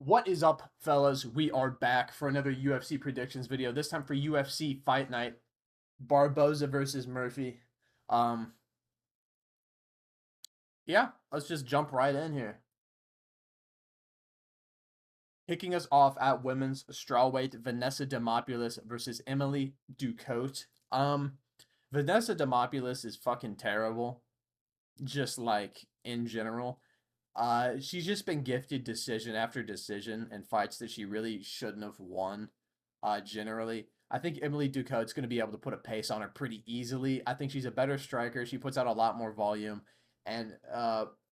What is up, fellas? We are back for another UFC predictions video. This time for UFC Fight Night, Barboza versus Murphy. Um, yeah, let's just jump right in here. Kicking us off at women's strawweight, Vanessa Demopoulos versus Emily Ducote. Vanessa Demopoulos is fucking terrible, just like in general. She's just been gifted decision after decision in fights that she really shouldn't have won. Generally, I think Emily Ducote's going to be able to put a pace on her pretty easily. I think she's a better striker. She puts out a lot more volume, and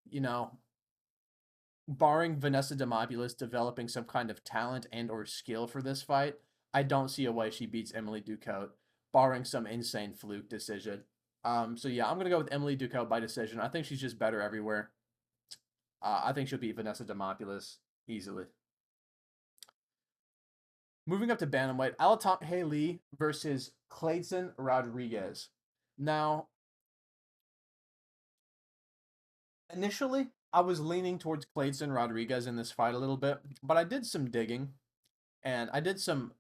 you know, barring Vanessa Demopoulos developing some kind of talent and or skill for this fight, I don't see a way she beats Emily Ducote, barring some insane fluke decision. So yeah, I'm gonna go with Emily Ducote by decision. I think she's just better everywhere. I think she'll beat Vanessa Demopoulos easily. Moving up to bantamweight, Aljamain versus Clayton Rodriguez. Now, initially, I was leaning towards Clayton Rodriguez in this fight a little bit, but I did some digging and I did some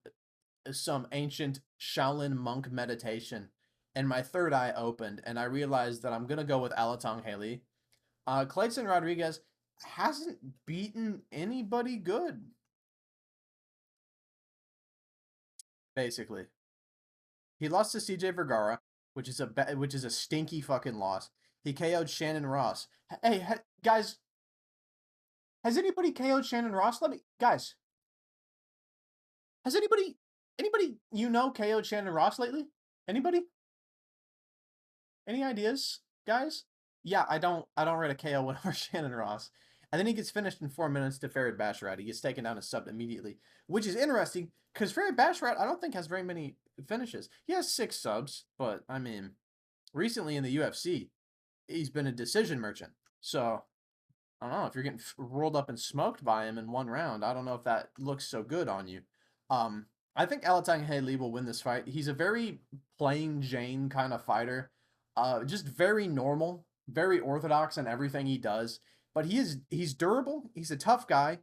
ancient Shaolin monk meditation, and my third eye opened, and I realized that I'm gonna go with Aljamain. Clayton Rodriguez hasn't beaten anybody good, basically. He lost to CJ Vergara, which is a stinky fucking loss. He KO'd Shannon Ross. Hey, guys, has anybody KO'd Shannon Ross? Let me guys. Has anybody you know KO'd Shannon Ross lately? Anybody? Any ideas, guys? Yeah, I don't rate a KO win over Shannon Ross. And then he gets finished in 4 minutes to Farid Basharat. He gets taken down and subbed immediately, which is interesting because Farid Basharat I don't think has very many finishes. He has 6 subs, but I mean, recently in the UFC, he's been a decision merchant. So I don't know if you're getting rolled up and smoked by him in one round. I don't know if that looks so good on you. I think Aljamain will win this fight. He's a very plain Jane kind of fighter. Just very normal, very orthodox in everything he does. But he's durable. He's a tough guy.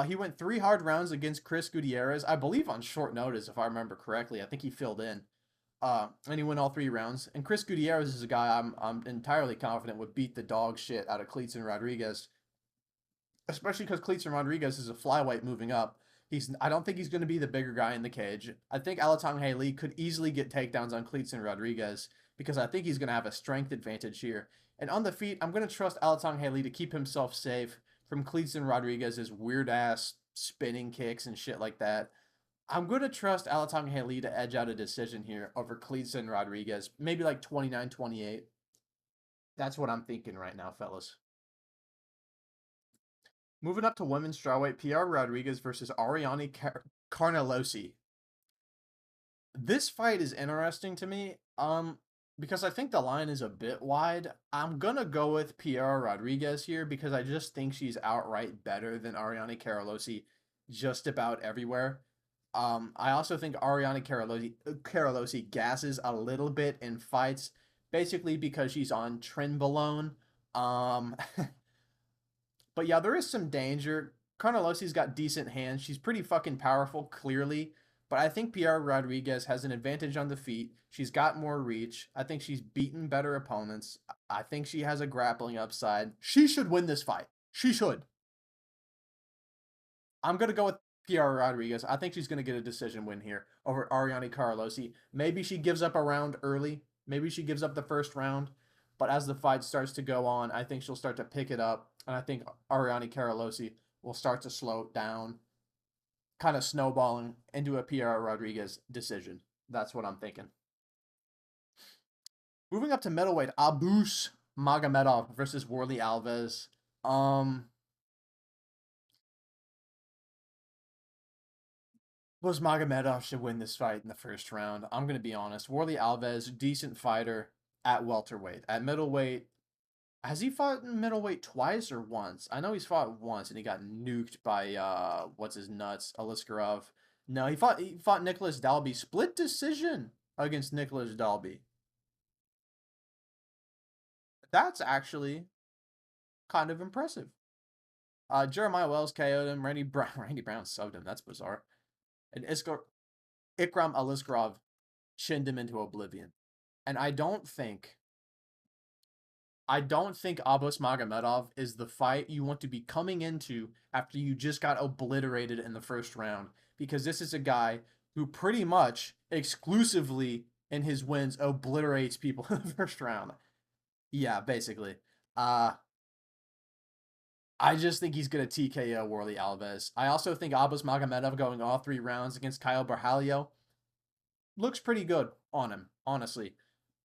He went 3 hard rounds against Chris Gutierrez, I believe on short notice, if I remember correctly. I think he filled in. And he won all 3 rounds. And Chris Gutierrez is a guy I'm entirely confident would beat the dog shit out of Clayton Rodriguez, especially because Clayton Rodriguez is a flyweight moving up. I don't think he's going to be the bigger guy in the cage. I think Aljamain could easily get takedowns on Clayton Rodriguez because I think he's going to have a strength advantage here. And on the feet, I'm going to trust Aljamain to keep himself safe from Clayton Rodriguez's weird ass spinning kicks and shit like that. I'm going to trust Aljamain to edge out a decision here over Clayton Rodriguez, maybe like 29-28. That's what I'm thinking right now, fellas. Moving up to women's strawweight, PR Rodriguez versus Ariane Carnelossi. This fight is interesting to me, because I think the line is a bit wide. I'm gonna go with PR Rodriguez here because I just think she's outright better than Ariane Carnelossi just about everywhere. I also think Ariane Carnelossi gasses a little bit in fights, basically because she's on Trenbolone. Um, But yeah, there is some danger. Carnelossi's got decent hands. She's pretty fucking powerful, clearly. But I think Piera Rodriguez has an advantage on the feet. She's got more reach. I think she's beaten better opponents. I think she has a grappling upside. She should win this fight. She should. I'm going to go with Piera Rodriguez. I think she's going to get a decision win here over Ariane Carlossi. Maybe she gives up a round early. Maybe she gives up the first round. But as the fight starts to go on, I think she'll start to pick it up. And I think Ariane Carlossi will start to slow down, kind of snowballing into a Piera Rodriguez decision. That's what I'm thinking. Moving up to middleweight, Abus Magomedov versus Warley Alves. Was Magomedov should win this fight in the first round. I'm going to be honest. Warley Alves, decent fighter at welterweight. At middleweight, has he fought in middleweight twice or once? I know he's fought once and he got nuked by what's his nuts, Aliskerov. No, he fought Nicholas Dalby, split decision against Nicholas Dalby. That's actually kind of impressive. Jeremiah Wells KO'd him. Randy Brown subbed him. That's bizarre. And Ikram Aliskerov shinned him into oblivion. And I don't think Abbas Magomedov is the fight you want to be coming into after you just got obliterated in the first round, because this is a guy who pretty much exclusively in his wins obliterates people in the first round. Yeah, basically. Uh I just think he's gonna TKO Worley Alves. I also think Abbas Magomedov going all 3 rounds against Kyle Barhalio looks pretty good on him, honestly.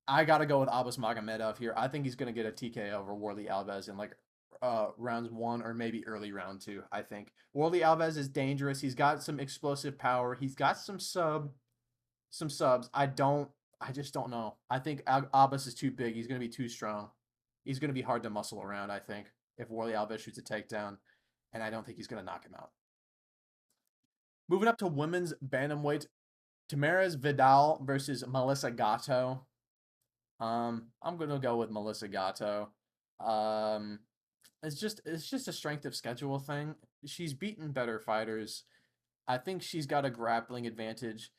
I gotta go with Abbas Magomedov here. I think he's gonna get a TKO over Worley Alves in like rounds 1 or maybe early round 2. I think Worley Alves is dangerous. He's got some explosive power. He's got some subs. I just don't know. I think Abbas is too big. He's gonna be too strong. He's gonna be hard to muscle around, I think, if Worley Alves shoots a takedown, and I don't think he's gonna knock him out. Moving up to women's bantamweight, Tamares Vidal versus Melissa Gatto. I'm gonna go with Melissa Gatto. Um, it's just a strength of schedule thing. She's beaten better fighters. I think she's got a grappling advantage.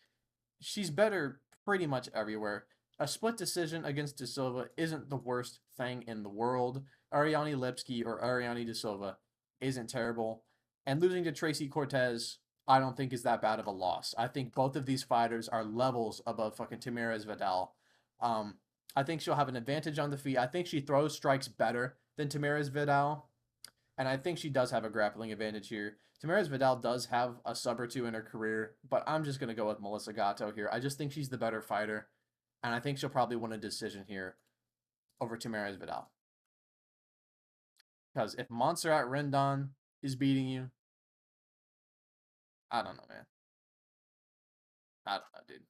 She's better pretty much everywhere. A split decision against De Silva isn't the worst thing in the world. Ariane Lipski or Ariane De Silva isn't terrible. And losing to Tracy Cortez, I don't think is that bad of a loss. I think both of these fighters are levels above fucking Tamares Vidal. Um, I think she'll have an advantage on the feet. I think she throws strikes better than Tamares Vidal. And I think she does have a grappling advantage here. Tamares Vidal does have a sub or two in her career, but I'm just going to go with Melissa Gatto here. I just think she's the better fighter, and I think she'll probably win a decision here over Tamares Vidal. Because if Montserrat Rendon is beating you, I don't know, man. I don't know, dude.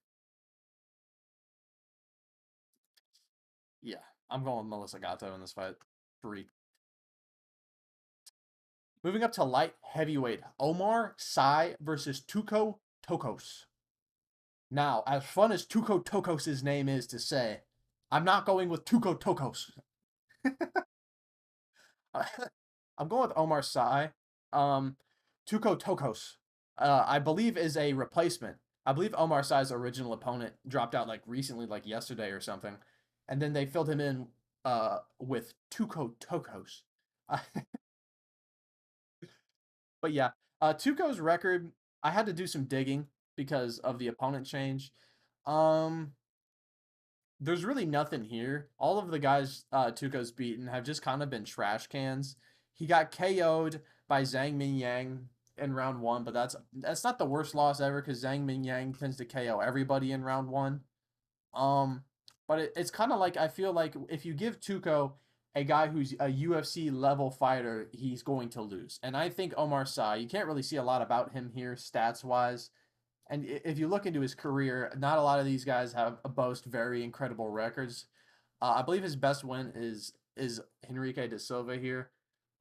Yeah, I'm going with Melissa Gatto in this fight. 3. Moving up to light heavyweight, Omar Sy versus Tuco Tokos. Now, as fun as Tuco Tokos' name is to say, I'm not going with Tuco Tokos. I'm going with Omar Sy. Tuco Tokos, I believe, is a replacement. I believe Omar Sy's original opponent dropped out like recently, like yesterday or something, and then they filled him in with Tuco Tokos. But yeah, Tuco's record, I had to do some digging because of the opponent change. Um, there's really nothing here. All of the guys Tuco's beaten have just kind of been trash cans. He got KO'd by Zhang Mingyang in round 1, but that's not the worst loss ever because Zhang Mingyang tends to KO everybody in round 1. Um, but it's kind of like, I feel like if you give Tuco a guy who's a UFC level fighter, he's going to lose. And I think Omar Sy, you can't really see a lot about him here stats wise. And if you look into his career, not a lot of these guys have boast very incredible records. I believe his best win is Henrique de Silva here.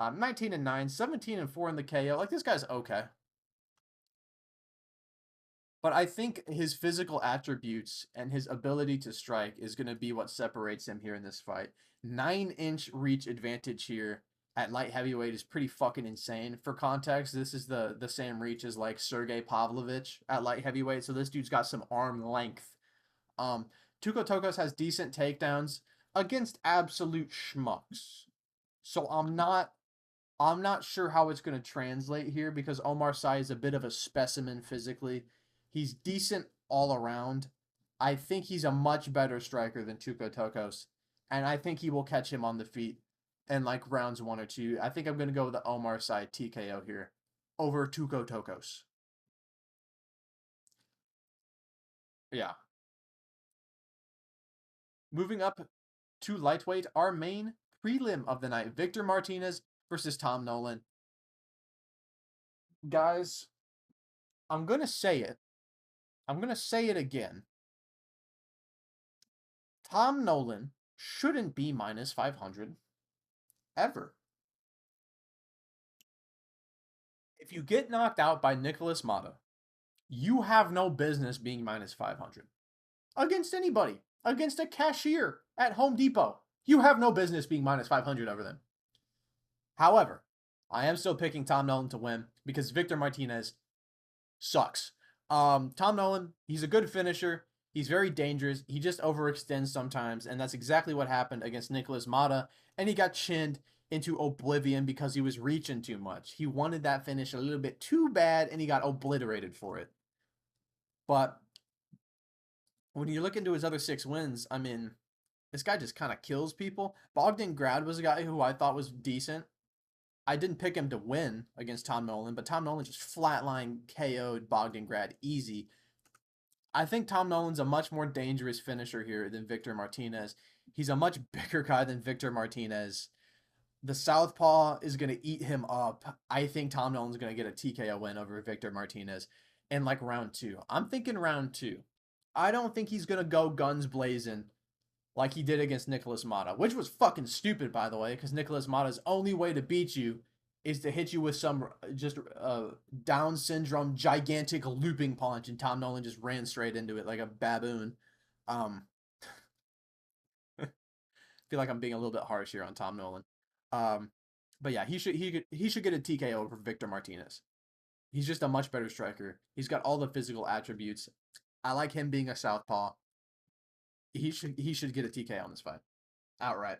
19-9, 17-4 in the KO. Like, this guy's okay. But I think his physical attributes and his ability to strike is going to be what separates him here in this fight. 9-inch reach advantage here at light heavyweight is pretty fucking insane. For context, this is the same reach as like Sergey Pavlovich at light heavyweight. So this dude's got some arm length. Tuco Tokos has decent takedowns against absolute schmucks. So I'm not sure how it's going to translate here because Omar Sy is a bit of a specimen physically. He's decent all around. I think he's a much better striker than Tuco Tokos, and I think he will catch him on the feet in like rounds 1 or 2. I think I'm going to go with the Omar Sy TKO here over Tuco Tokos. Yeah. Moving up to lightweight, our main prelim of the night, Victor Martinez versus Tom Nolan. Guys, I'm going to say it. I'm going to say it again. Tom Nolan shouldn't be minus 500 ever. If you get knocked out by Nicholas Mata, you have no business being minus 500. Against anybody. Against a cashier at Home Depot. You have no business being minus 500 over them. However, I am still picking Tom Nolan to win because Victor Martinez sucks. Tom Nolan, he's a good finisher. He's very dangerous. He just overextends sometimes, and that's exactly what happened against Nicholas Mata. And he got chinned into oblivion because he was reaching too much. He wanted that finish a little bit too bad, and he got obliterated for it. But when you look into his other 6 wins, I mean, this guy just kind of kills people. Bogdan Grad was a guy who I thought was decent. I didn't pick him to win against Tom Nolan, but Tom Nolan just flatline KO'd Bogdan Grad easy. I think Tom Nolan's a much more dangerous finisher here than Victor Martinez. He's a much bigger guy than Victor Martinez. The southpaw is going to eat him up. I think Tom Nolan's going to get a TKO win over Victor Martinez in like round 2. I'm thinking round 2. I don't think he's going to go guns blazing like he did against Nicholas Mata, which was fucking stupid, by the way, because Nicholas Mata's only way to beat you is to hit you with some just Down syndrome gigantic looping punch, and Tom Nolan just ran straight into it like a baboon. I feel like I'm being a little bit harsh here on Tom Nolan. But yeah, he should get a TKO over Victor Martinez. He's just a much better striker. He's got all the physical attributes. I like him being a southpaw. He should get a TKO on this fight. Outright.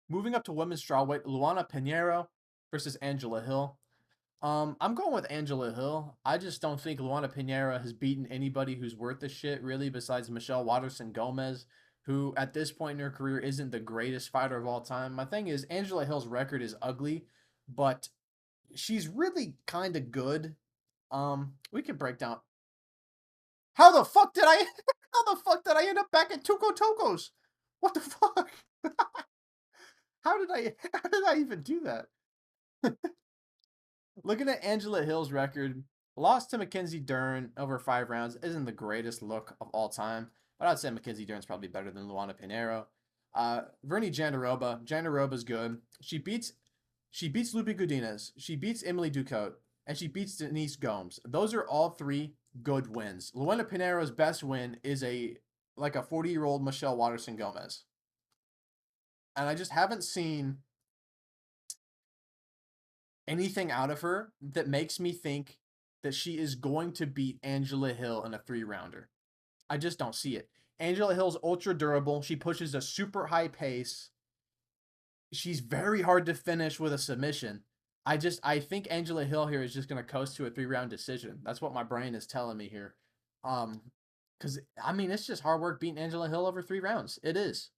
Moving up to women's strawweight, Luana Panero versus Angela Hill. I'm going with Angela Hill. I just don't think Luana Pinheiro has beaten anybody who's worth the shit, really, besides Michelle Waterson Gomez, who at this point in her career isn't the greatest fighter of all time. My thing is, Angela Hill's record is ugly, but she's really kind of good. We can break down. How the fuck did I end up back at Tuco Tocos? What the fuck? How did I even do that? Looking at Angela Hill's record, lost to Mackenzie Dern over 5 rounds isn't the greatest look of all time, but I'd say Mackenzie Dern's probably better than Luana Pinheiro. Vernie Jandaroba's good. She beats Lupe Godinez. She beats Emily Ducote, and she beats Denise Gomes. Those are all 3 good wins. Luana Pinheiro's best win is a 40-year-old Michelle Waterson Gomez. And I just haven't seen anything out of her that makes me think that she is going to beat Angela Hill in a 3-rounder. I just don't see it. Angela Hill's ultra durable. She pushes a super high pace. She's very hard to finish with a submission. I think Angela Hill here is just going to coast to a 3-round decision. That's what my brain is telling me here. Because, I mean, it's just hard work beating Angela Hill over 3 rounds. It is.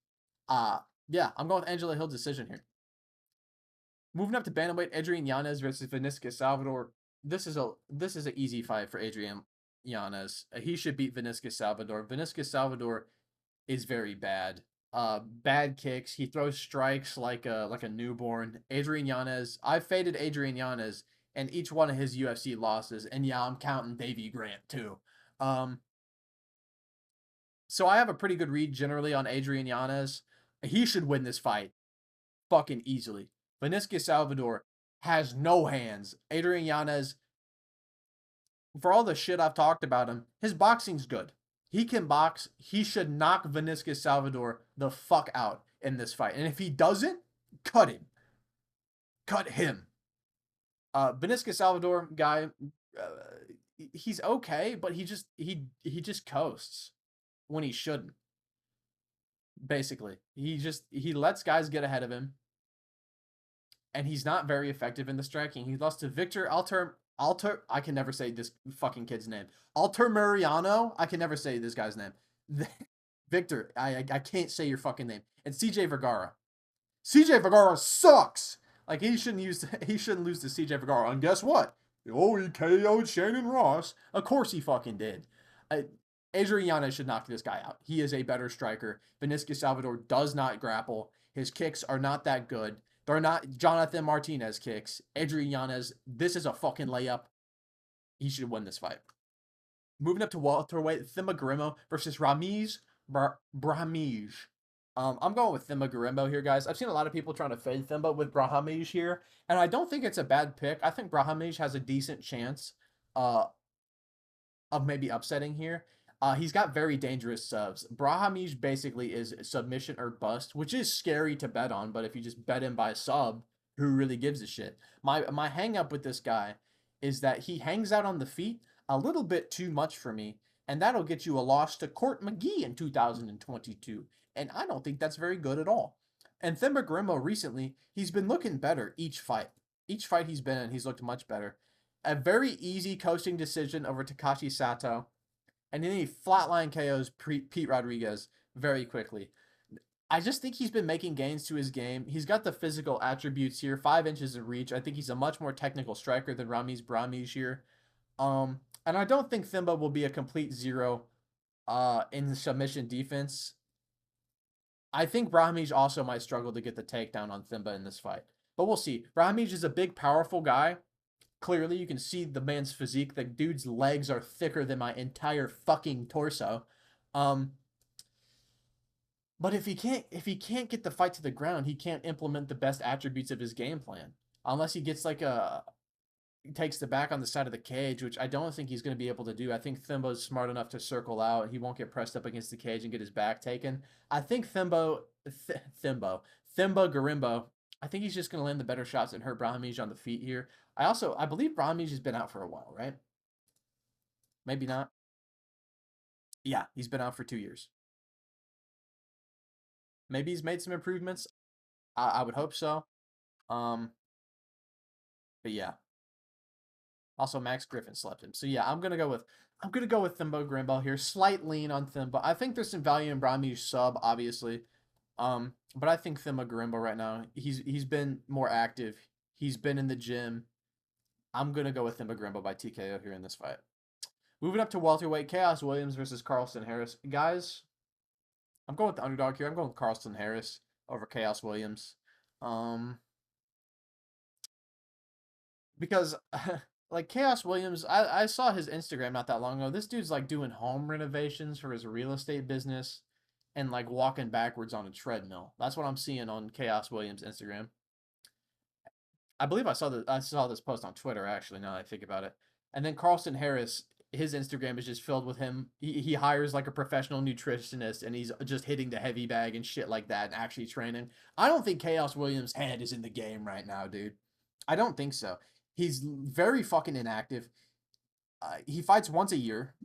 Yeah, I'm going with Angela Hill decision here. Moving up to bantamweight, Adrian Yanez versus Vinisca Salvador. This is an easy fight for Adrian Yanez. He should beat Vinisca Salvador. Vinisca Salvador is very bad. Bad kicks. He throws strikes like a newborn. Adrian Yanez. I faded Adrian Yanez in each one of his UFC losses, and yeah, I'm counting Davey Grant too. So I have a pretty good read generally on Adrian Yanez. He should win this fight fucking easily. Vinisca Salvador has no hands. Adrian Yanez, for all the shit I've talked about him, his boxing's good. He can box. He should knock Vinisca Salvador the fuck out in this fight. And if he doesn't, cut him. Cut him. Vinisca Salvador guy, he's okay, but he just coasts when he shouldn't. Basically, he lets guys get ahead of him, and he's not very effective in the striking. He lost to Victor Alter. I can never say this fucking kid's name. Altamirano. I can never say this guy's name. Victor. I can't say your fucking name. And CJ Vergara. CJ Vergara sucks. Like he shouldn't lose to CJ Vergara. And guess what? Oh, he KO'd Shannon Ross. Of course he fucking did. Adrian Yanez should knock this guy out. He is a better striker. Vinisca Salvador does not grapple. His kicks are not that good. They're not Jonathan Martinez kicks. Adrian Yanez, this is a fucking layup. He should win this fight. Moving up to welterweight, Thimmy versus Ramiz Brahimaj. I'm going with Thimmy here, guys. I've seen a lot of people trying to fade Thimba with Brahimaj here, and I don't think it's a bad pick. I think Brahimaj has a decent chance of maybe upsetting here. He's got very dangerous subs. Brahimaj basically is submission or bust, which is scary to bet on, but if you just bet him by sub, who really gives a shit? My hang up with this guy is that he hangs out on the feet a little bit too much for me, and that'll get you a loss to Court McGee in 2022. And I don't think that's very good at all. And Thimba Grimbo recently, he's been looking better each fight. Each fight he's been in, he's looked much better. A very easy coaching decision over Takashi Sato, and then he flatline KOs Pete Rodriguez very quickly. I just think he's been making gains to his game. He's got the physical attributes here, 5 inches of reach. I think he's a much more technical striker than Ramiz Brahimaj here. And I don't think Thimba will be a complete zero in the submission defense. I think Brahimaj also might struggle to get the takedown on Thimba in this fight. But we'll see. Brahimaj is a big, powerful guy. Clearly, you can see the man's physique. The dude's legs are thicker than my entire fucking torso. But if he can't get the fight to the ground, he can't implement the best attributes of his game plan. Unless he gets takes the back on the side of the cage, which I don't think he's going to be able to do. I think Thimba's smart enough to circle out. He won't get pressed up against the cage and get his back taken. I think Thimba Garimbo, I think he's just going to land the better shots and hurt Brahimaj on the feet here. I believe Brahimaj has been out for a while, right? Maybe not. Yeah, he's been out for 2 years. Maybe he's made some improvements. I would hope so. But yeah. Also, Max Griffin slept him. So yeah, I'm gonna go with Thimba Grimbo here. Slight lean on Thimba. I think there's some value in Brahimaj's sub, obviously. But I think Thimba Grimbo right now, he's been more active. He's been in the gym. I'm gonna go with Thimba Grimbo by TKO here in this fight. Moving up to welterweight, Chaos Williams versus Carlston Harris. Guys, I'm going with the underdog here. I'm going with Carlston Harris over Chaos Williams. Because like Chaos Williams, I saw his Instagram not that long ago. This dude's like doing home renovations for his real estate business and like walking backwards on a treadmill. That's what I'm seeing on Chaos Williams' Instagram. I believe I saw this post on Twitter actually, now that I think about it. And then Carlston Harris, his Instagram is just filled with him. He hires like a professional nutritionist and he's just hitting the heavy bag and shit like that and actually training. I don't think Chaos Williams' head is in the game right now, dude. I don't think so. He's very fucking inactive. He fights once a year.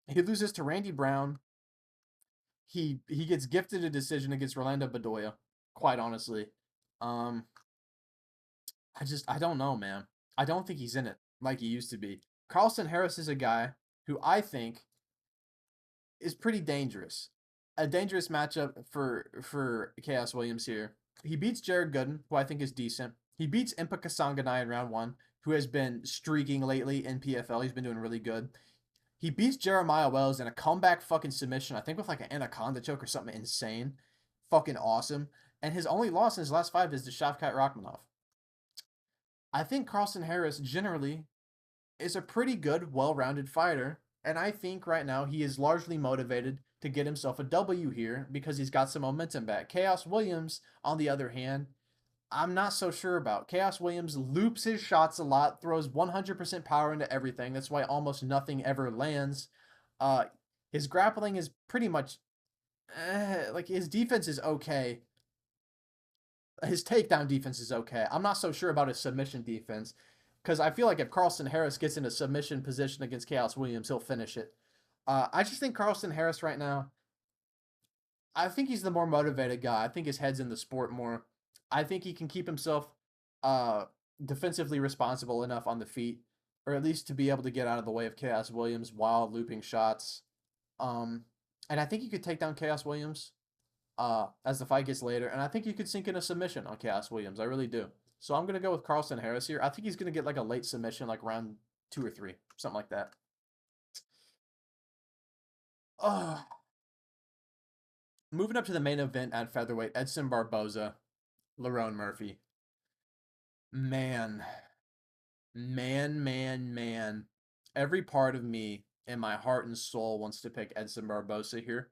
He loses to Randy Brown. He gets gifted a decision against Rolando Bedoya, quite honestly. I don't know, man. I don't think he's in it like he used to be. Carlston Harris is a guy who I think is pretty dangerous. A dangerous matchup for Chaos Williams here. He beats Jared Gooden, who I think is decent. He beats Impa Kasanganay in round 1, who has been streaking lately in PFL. He's been doing really good. He beats Jeremiah Wells in a comeback fucking submission, I think with like an anaconda choke or something insane. Fucking awesome. And his only loss in his last 5 is to Shavkat Rakhmonov. I think Carlston Harris generally is a pretty good, well-rounded fighter. And I think right now he is largely motivated to get himself a W here because he's got some momentum back. Chaos Williams, on the other hand, I'm not so sure about. Chaos Williams loops his shots a lot, throws 100% power into everything. That's why almost nothing ever lands. His grappling is pretty much like his defense is okay. His takedown defense is okay. I'm not so sure about his submission defense because I feel like if Carlston Harris gets in a submission position against Chaos Williams, he'll finish it. I just think Carlston Harris right now, I think he's the more motivated guy. I think his head's in the sport more. I think he can keep himself defensively responsible enough on the feet, or at least to be able to get out of the way of Chaos Williams while looping shots. And I think you could take down Chaos Williams as the fight gets later, and I think you could sink in a submission on Chaos Williams. I really do. So I'm going to go with Carlston Harris here. I think he's going to get like a late submission, like round 2 or 3, something like that. Moving up to the main event at featherweight, Edson Barboza, Lerone Murphy. Man. Every part of me and my heart and soul wants to pick Edson Barboza here.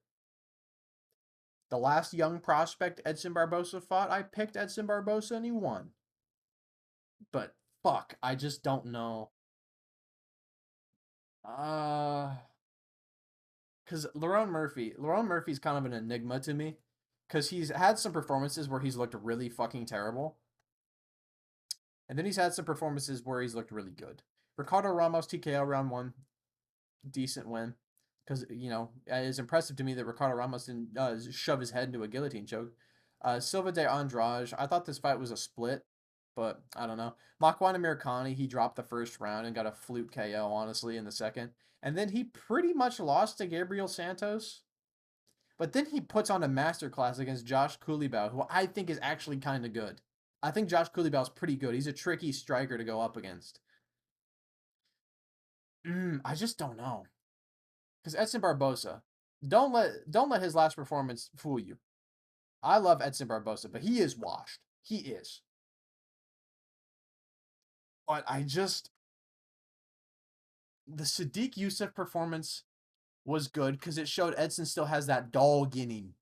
The last young prospect Edson Barboza fought, I picked Edson Barboza and he won. But fuck, I just don't know. Because Lerone Murphy's kind of an enigma to me. Because he's had some performances where he's looked really fucking terrible. And then he's had some performances where he's looked really good. Ricardo Ramos TKO round 1, decent win. Because, you know, it's impressive to me that Ricardo Ramos didn't shove his head into a guillotine choke. Silva de Andrade, I thought this fight was a split, but I don't know. Makwan Amirkhani, he dropped the first round and got a fluke KO, honestly, in the second. And then he pretty much lost to Gabriel Santos. But then he puts on a masterclass against Josh Kulibau, who I think is actually kind of good. I think Josh Kulibau's pretty good. He's a tricky striker to go up against. I just don't know. Because Edson Barboza, don't let his last performance fool you. I love Edson Barboza, but he is washed. He is. But the Sadiq Youssef performance was good because it showed Edson still has that dog in him.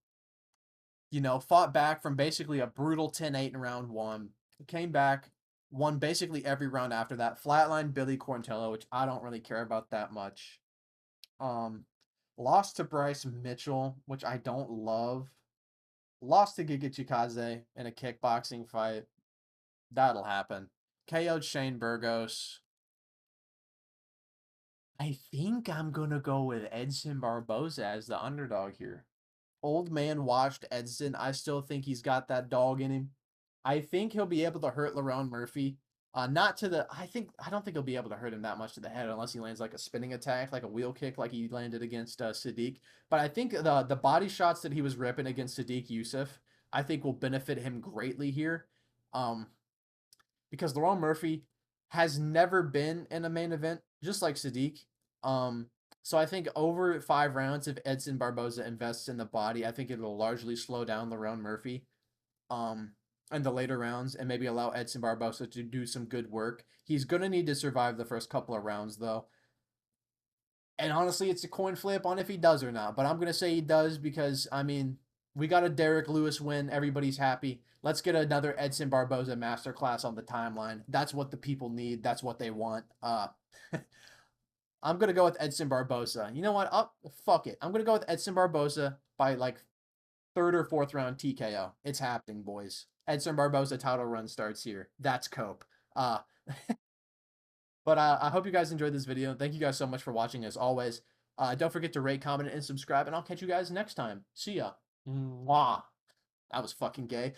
You know, fought back from basically a brutal 10-8 in round 1. Came back, won basically every round after that. Flatlined Billy Quarantillo, which I don't really care about that much. Lost to Bryce Mitchell, which I don't love. Lost to Giga Chikadze in a kickboxing fight. That'll happen. KO'd Shane Burgos. I think I'm going to go with Edson Barboza as the underdog here. Old man washed Edson. I still think he's got that dog in him. I think he'll be able to hurt Lerone Murphy. Not to the. I don't think he'll be able to hurt him that much to the head unless he lands like a spinning attack, like a wheel kick, like he landed against Sadiq. But I think the body shots that he was ripping against Sadiq Youssef, I think will benefit him greatly here, because Lerone Murphy has never been in a main event, just like Sadiq. So I think over 5 rounds, if Edson Barboza invests in the body, I think it'll largely slow down Lerone Murphy. In the later rounds and maybe allow Edson Barboza to do some good work. He's going to need to survive the first couple of rounds, though. And honestly, it's a coin flip on if he does or not. But I'm going to say he does because, I mean, we got a Derek Lewis win. Everybody's happy. Let's get another Edson Barboza masterclass on the timeline. That's what the people need. That's what they want. I'm going to go with Edson Barboza. You know what? Fuck it. I'm going to go with Edson Barboza by like 3rd or 4th round TKO. It's happening, boys. Edson Barboza title run starts here. That's Cope. But I hope you guys enjoyed this video. Thank you guys so much for watching as always. Don't forget to rate, comment, and subscribe, and I'll catch you guys next time. See ya. Mwah. That was fucking gay.